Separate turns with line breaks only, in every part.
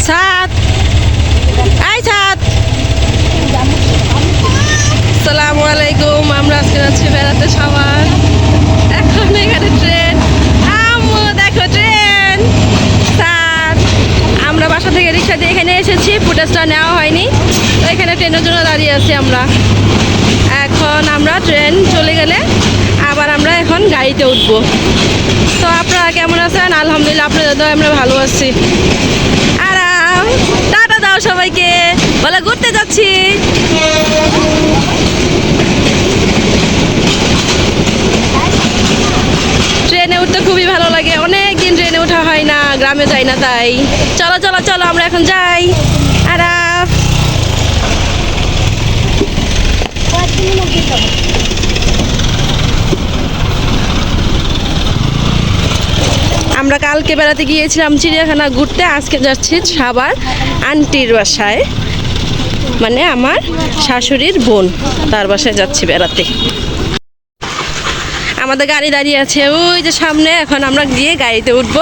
সাত আই সাত আসসালামু আলাইকুম। আমরা আজকে যাচ্ছি বেড়াতে সবার। এখন এখানে ট্রেন, আম্মু দেখো ট্রেন। স্যার আমরা বাসা থেকে রিক্সা দিয়ে এখানে এসেছি, ফুটেজটা নেওয়া হয়নি, তো এখানে ট্রেনের জন্য দাঁড়িয়ে আছি আমরা। এখন আমরা ট্রেন চলে গেলে আবার আমরা এখন গাড়িতে উঠবো। তো আপনারা কেমন আছেন? আলহামদুলিল্লাহ আপনাদের দয়ায় আমরা ভালো আছি। আরাম, টাটা দাও সবাইকে, বলে ঘুরতে যাচ্ছি। ট্রেনে উঠতে খুবই ভালো লাগে, অনেকদিন ট্রেনে ওঠা হয় না, গ্রামে যাই না, তাই চলো চলো চলো আমরা এখন যাই। আরাম, আমরা কালকে বেড়াতে গিয়েছিলাম চিড়িয়াখানা ঘুরতে, আজকে যাচ্ছি সাবার আন্টির বাসায়, মানে আমার শাশুড়ির বোন, তার বাসায় যাচ্ছি বেড়াতে। আমাদের গাড়ি দাঁড়িয়ে আছে ওই যে সামনে, এখন আমরা গিয়ে গাড়িতে উঠবো,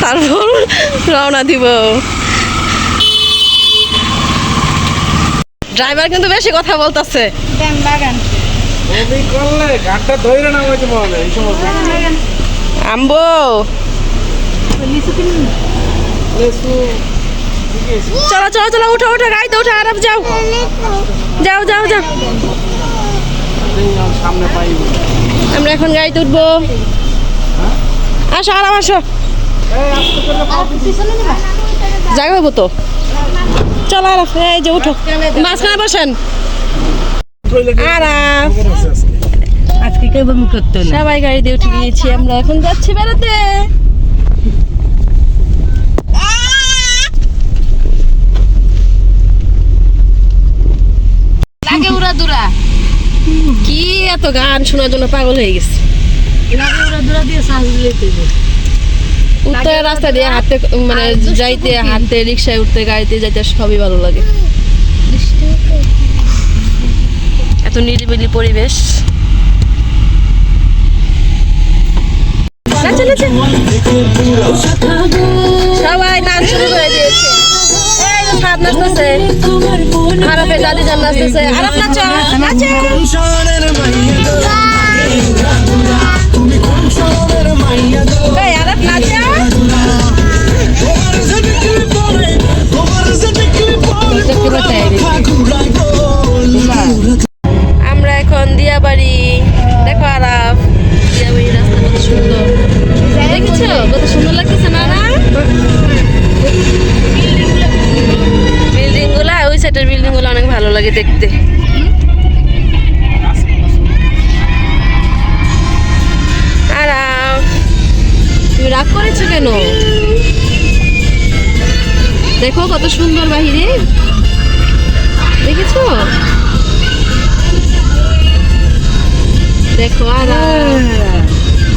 তারপর রওনা দিব। ড্রাইভার কিন্তু বেশি কথা বলতেছে। আম্বো চলো চলো চলো, উঠো উঠো, গাড়িতে উঠো, আরাম যাও যাও যাও যাও। আমরা এখন গাড়িতে উঠবো, আসো আরাম আসো, জায়গা হবো তো, চলো আরাম, এই যে উঠো, মাঝখানে বসেন। আরাম, সবাই গাড়িতে উঠে গিয়েছি, আমরা এখন যাচ্ছি বেড়াতে। কি এত গান শোনার জন্য পাগল হয়ে গেছে। উত্তর রাস্তা দিয়ে হাঁটতে, মানে যাইতে, হাঁটতে, রিক্সায় উঠতে, গাড়িতে যাইতে সবই ভালো লাগে। এত নিরিবিলি পরিবেশ। সবাই নাচ শুরু করে দিয়েছে, সাত নাচতেছে, আরাফের দাদি জান নাচতেছে। আরাফ নাচো, নাচো। এই আরাফ নাচো। আমরা এখন দিয়াবাড়ি, দেখো আরাফ দিয়াবাড়ি রাস্তা কত সুন্দর, দেখেছো কত সুন্দর লাগতেছে না? বিল্ডিং গুলা, ওই সাইডের বিল্ডিং গুলো অনেক ভালো লাগে দেখতে। আরাম, তুমি রাগ করেছো কেন? দেখো কত সুন্দর বাহিরে, দেখেছো? দেখো আরাম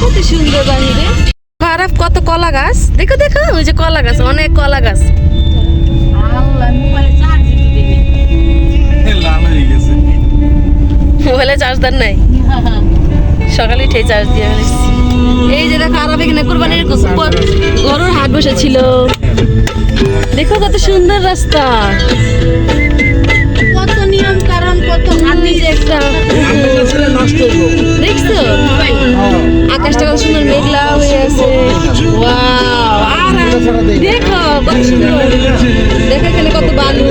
কত সুন্দর বাহিরে। আরাফ কত কলা গাছ, দেখো দেখো, ওই যে কলা গাছ, অনেক কলা গাছ। মোবাইলে চার্জার নাই, সকালে উঠে চার্জ দিয়ে ফেলেছি। এই যে দেখো আরাফ এখানে কোরবানির গরুর হাট বসেছিল, দেখো কত সুন্দর রাস্তা, কত নিয়ম কারণ, কত হাতি যে একটা দেখছো, আকাশটা কত সুন্দর মেঘলা হয়ে আছে। ওয়াও, দেখো কত সুন্দর, দেখো এখানে কত বালু,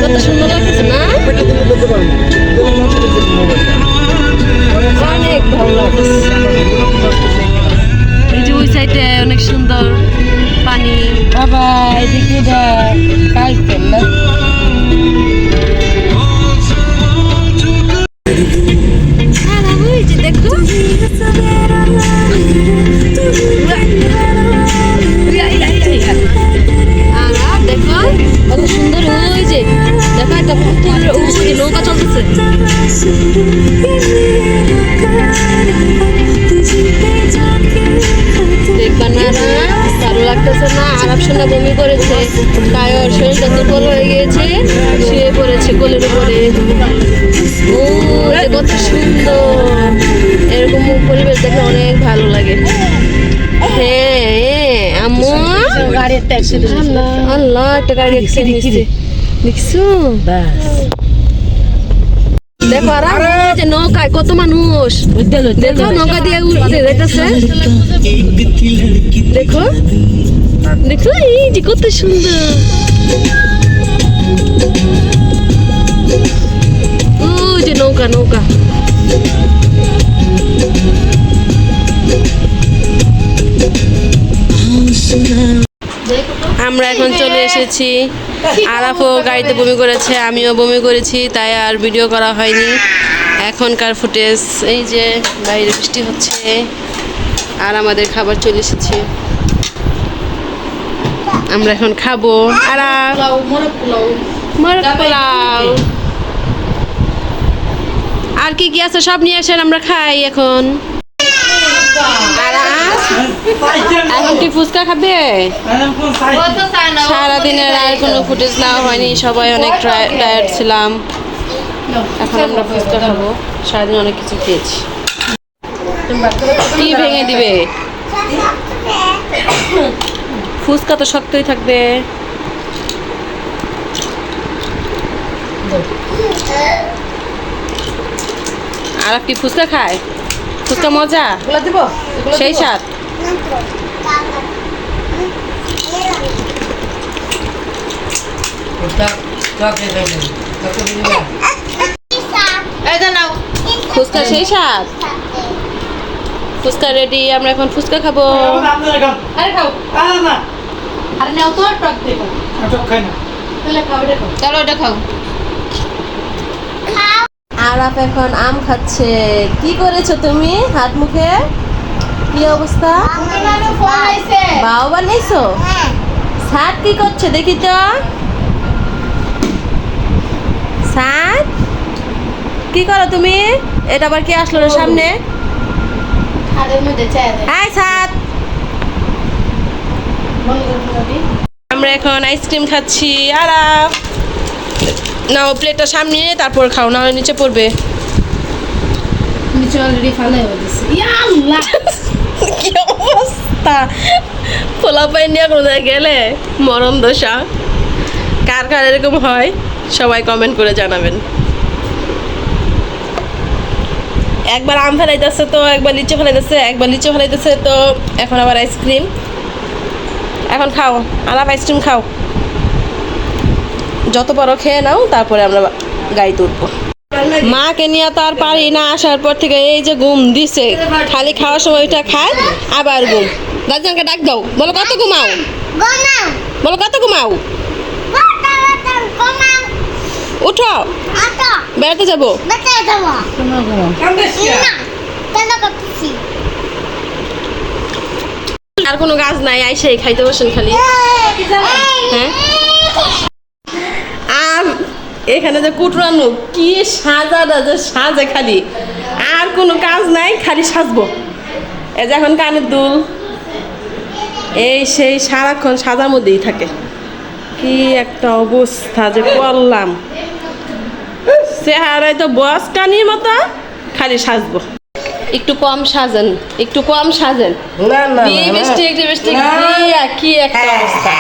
কত সুন্দর লাগছে না? অনেক ভালো লাগছে। এই যে ওই সাইডে অনেক সুন্দর পানি, বাবা এদিকে কাজ করলো। দেখো দেখো কত সুন্দর, ওই যে দেখো একটা নৌকা চলতেছে। দেখবা না, ভালো লাগতেছে না? আরাফ সোনা বমি করেছে, তাই ওর শরীরটা দুর্বল হয়ে গিয়েছে, শুয়ে পড়েছে কোলের উপরে। ও কত সুন্দর, এরকম পরিবেশ দেখে অনেক ভালো লাগে। হ্যাঁ আম্মু
গাড়ি একটা অ্যাক্সিডেন্ট
আল্লাহ একটা গাড়ি অ্যাক্সিডেন্ট হয়েছে দেখছো
বাস
দেখো আর যে নৌকায় কত মানুষ দেখো নৌকা দিয়ে উঠতে যাইতেছে দেখো দেখো এই যে কত সুন্দর ও যে নৌকা নৌকা আমরা এখন চলে এসেছি আরাফও গাড়িতে বমি করেছে আমিও বমি করেছি তাই আর ভিডিও করা হয়নি এখনকার ফুটেজ এই যে বাইরে বৃষ্টি হচ্ছে আর আমাদের খাবার চলে এসেছে আমরা এখন খাবো আরাফ মোরগ পোলাও আর কি কি আছে সব নিয়ে আসেন আমরা খাই এখন আরাফ এখন কি ফুচকা খাবে সারাদিনের আর কোনো ফুটেজ নেওয়া হয়নি সবাই অনেক টায়ার্ড ছিলাম এখন আমরা ফুচকা খাবো সারাদিন অনেক কিছু খেয়েছি কি ভেঙে দিবে ফুচকা তো শক্তই থাকবে আর কি ফুচকা খায় ফুচকা মজা
দিব
সেই স্বাদ ফুচকা সেই স্বাদ ফুচকা রেডি আমরা এখন ফুচকা খাবো
আরে খাও আরে নাও তো টক দেবো তাহলে খাও এটা খাও চলো এটা খাও
আরাফ এখন আম খাচ্ছে কি করেছো তুমি হাত মুখে কি অবস্থা বাও বানাইছো সাত কি করছে দেখি তো সাত কি করো তুমি এটা আবার কি আসলো না সামনে হাই সাত আমরা এখন আইসক্রিম খাচ্ছি আরাফ নাও প্লেটটা সামনে নিয়ে তারপর খাও না নিচে পড়বে
নিচে অলরেডি ফালে হয়ে গেছে ইয়াল্লাহ
কি অবস্থা পোলাপাই নিয়ে কোথায় গেলে মরণ দশা কার কার এরকম হয় সবাই কমেন্ট করে জানাবেন একবার আম ফেলাইতেছে তো একবার লিচু ফেলাইতেছে একবার লিচু ফেলাইতেছে তো এখন আবার আইসক্রিম এখন খাও আলাপ আইসক্রিম খাও যত বড় খেয়ে নাও তারপরে আমরা গাড়িতে উঠবো মাকে নিয়ে তো আর পারি না আসার পর থেকে এই যে ঘুম দিছে খালি খাওয়ার সময় ওইটা খায় আবার ঘুম দাদাকে ডাক দাও বলো কত ঘুমাও বলো কত ঘুমাও উঠো বেড়াতে যাবো আর কোনো কাজ নাই আইসেই খাইতে বসেন খালি হ্যাঁ আর এখানে যে কুটরানো কি সাজাটা যে সাজে খালি আর কোনো কাজ নাই খালি সাজবো এই যে এখন কানের দুল এই সেই সারাক্ষণ সাজার মধ্যেই থাকে কি একটা অবস্থা যে করলাম চেহারায় তো বস কানির মতো খালি সাজবো একটু কম সাজেন একটু কম সাজেন কি একটা অবস্থা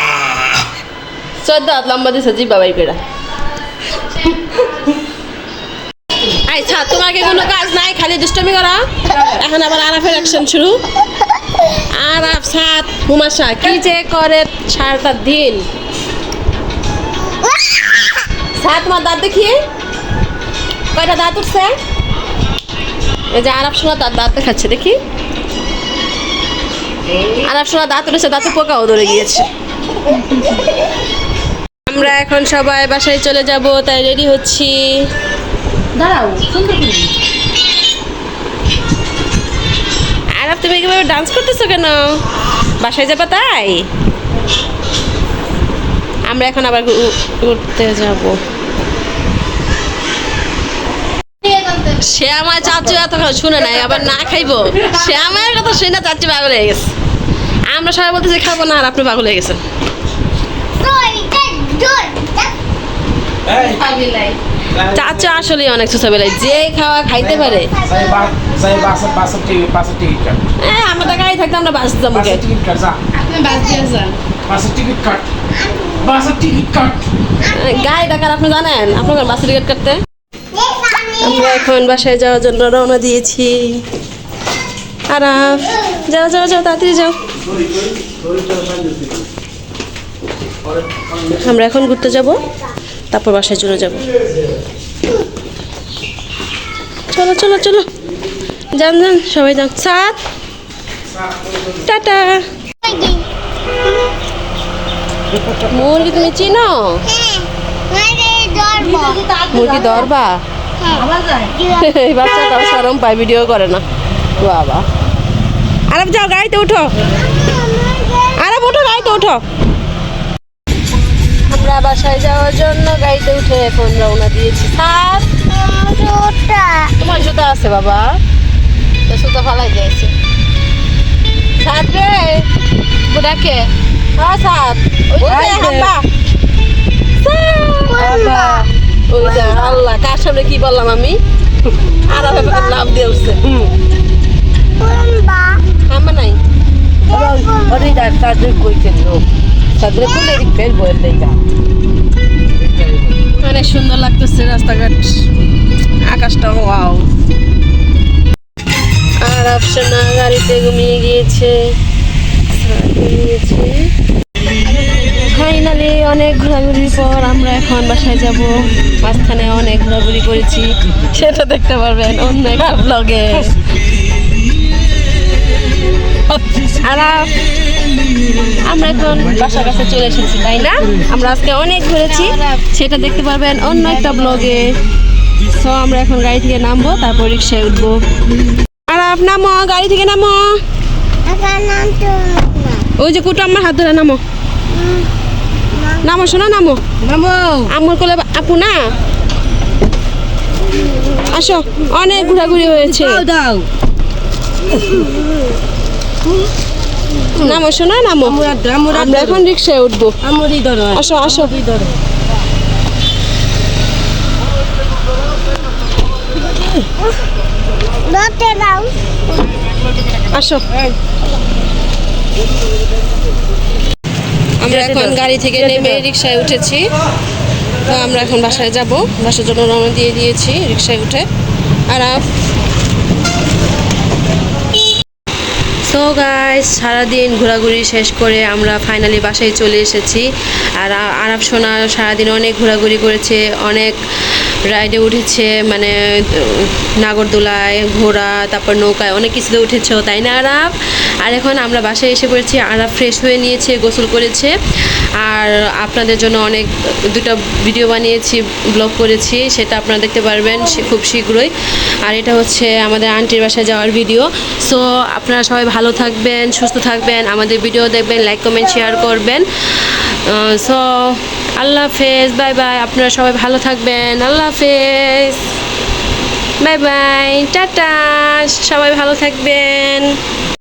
14 হাত লম্বা দিছে জি বাবাই পেড়া আচ্ছা তোমাকে কোনো কাজ নাই খালি দুষ্টমি করা এখন আবার আরাফের অ্যাকশন শুরু আরাফ সাত হুমাশা কি যে করে সারাটা দিন সাত তোমার দাঁত দেখি কয়টা দাঁত উঠছে এই যে আরাফ সোনা তার দাঁত দেখাচ্ছে দেখি আরাফ সোনা দাঁত উঠেছে দাঁতে পোকাও ধরে গিয়েছে আমরা এখন সবাই বাসায় চলে যাব তাই রেডি হচ্ছি
দাঁড়াও সুন্দর করে
আরাফ তুমি কিভাবে ডান্স করতেছো কেন বাসায় যাবা তাই আমরা এখন আবার ঘুরতে যাব সে আমার চাচু এত শুনে নাই আবার না খাইবো সে আমার কথা শুনে চাচু পাগল হয়ে গেছে আমরা সবাই বলতেছি খাবো না আর আপনি পাগল হয়ে গেছেন চাচা আসলে অনেক সুস্থ বেলায় যে খাওয়া খাইতে পারে আমরা তো গাড়ি থাকতে আমরা বাস যাবো
আপনি বাস দিয়ে যান।
বাসের টিকিট কাট, বাসের টিকিট কাট।
গায়ে ডাকার আপনি জানেন আপনার বাসের টিকিট কাটতে? আমরা এখন বাসায় যাওয়ার জন্য রওনা দিয়েছি। আরাফ যাও যাও যাও তাড়াতাড়ি যাও। আমরা এখন ঘুরতে যাব, তারপর বাসায় চলে যাব। চলো চলো চলো, যান যান সবাই যান। সাত টাটা। মুরগি তুমি চিনো? মুরগি ধরবা? এই বাচ্চাটাও শরম পায়, ভিডিও করে না। বাবা আরব যাও, গাড়িতে উঠো। আরব উঠো, গাড়িতে উঠো। আমরা বাসায় যাওয়ার জন্য গাড়িতে উঠে এখন রওনা দিয়েছি। স্যার তোমার জুতা আছে বাবা? তো জুতা ফালাই দিয়েছে। সাত রে বুড়াকে। হ্যাঁ সাত ওই যে হাম্বা। ওই যে আল্লাহ, কার সামনে কি বললাম আমি? আরব লাভ দিয়ে উঠছে। হাম্বা নাই। অনেক সুন্দর লাগতেছে রাস্তাঘাট, আকাশটা ওয়াও। আর আফসানা গাড়িতে ঘুমিয়ে গিয়েছে। ফাইনালি অনেক ঘোরাঘুরির পর আমরা এখন বাসায় যাব। মাঝখানে অনেক ঘোরাঘুরি করেছি, সেটা দেখতে পারবেন অন্য একটা ব্লগে। আর আমরা এখন বাসার কাছে চলে এসেছি, তাই না? আমরা আজকে অনেক ঘুরেছি, সেটা দেখতে পারবেন অন্য একটা ব্লগে। তো আমরা এখন গাড়ি থেকে নামবো, তারপর রিক্সায় উঠবো। আর নামো, গাড়ি থেকে নামো। ওই যে কুটো আমার হাত ধরে নামো। নামো শোনো, নামো নামো। আমার কোলে আপু না, আসো। অনেক ঘোরাঘুরি হয়েছে। নামো শোনো, নামো। আমরা এখন রিক্সায় উঠবো। আসো আসো। আসো। আমরা এখন গাড়ি থেকে নেমে রিক্সায় উঠেছি। তো আমরা এখন বাসায় যাব, বাসার জন্য রওনা দিয়ে দিয়েছি রিক্সায় উঠে। আর সো গাইস, সারাদিন ঘোরাঘুরি শেষ করে আমরা ফাইনালি বাসায় চলে এসেছি। আর আরব সোনা সারাদিন অনেক ঘোরাঘুরি করেছে, অনেক রাইডে উঠেছে, মানে নাগরদোলায়, ঘোড়া, তারপর নৌকায়, অনেক কিছুতে উঠেছে, তাই না আরব? আর এখন আমরা বাসায় এসে পড়েছি। আরব ফ্রেশ হয়ে নিয়েছে, গোসল করেছে। আর আপনাদের জন্য অনেক দুটো ভিডিও বানিয়েছি, ব্লগ করেছি, সেটা আপনারা দেখতে পারবেন খুব শীঘ্রই। আর এটা হচ্ছে আমাদের আন্টির বাসায় যাওয়ার ভিডিও। সো আপনারা সবাই ভালো থাকবেন, সুস্থ থাকবেন, আমাদের ভিডিও দেখবেন, লাইক কমেন্ট শেয়ার করবেন। সো আল্লাহ হাফেজ, বাই বাই। আপনারা সবাই ভালো থাকবেন, আল্লাহ হাফেজ, বাই বাই, টাটা। সবাই ভালো থাকবেন।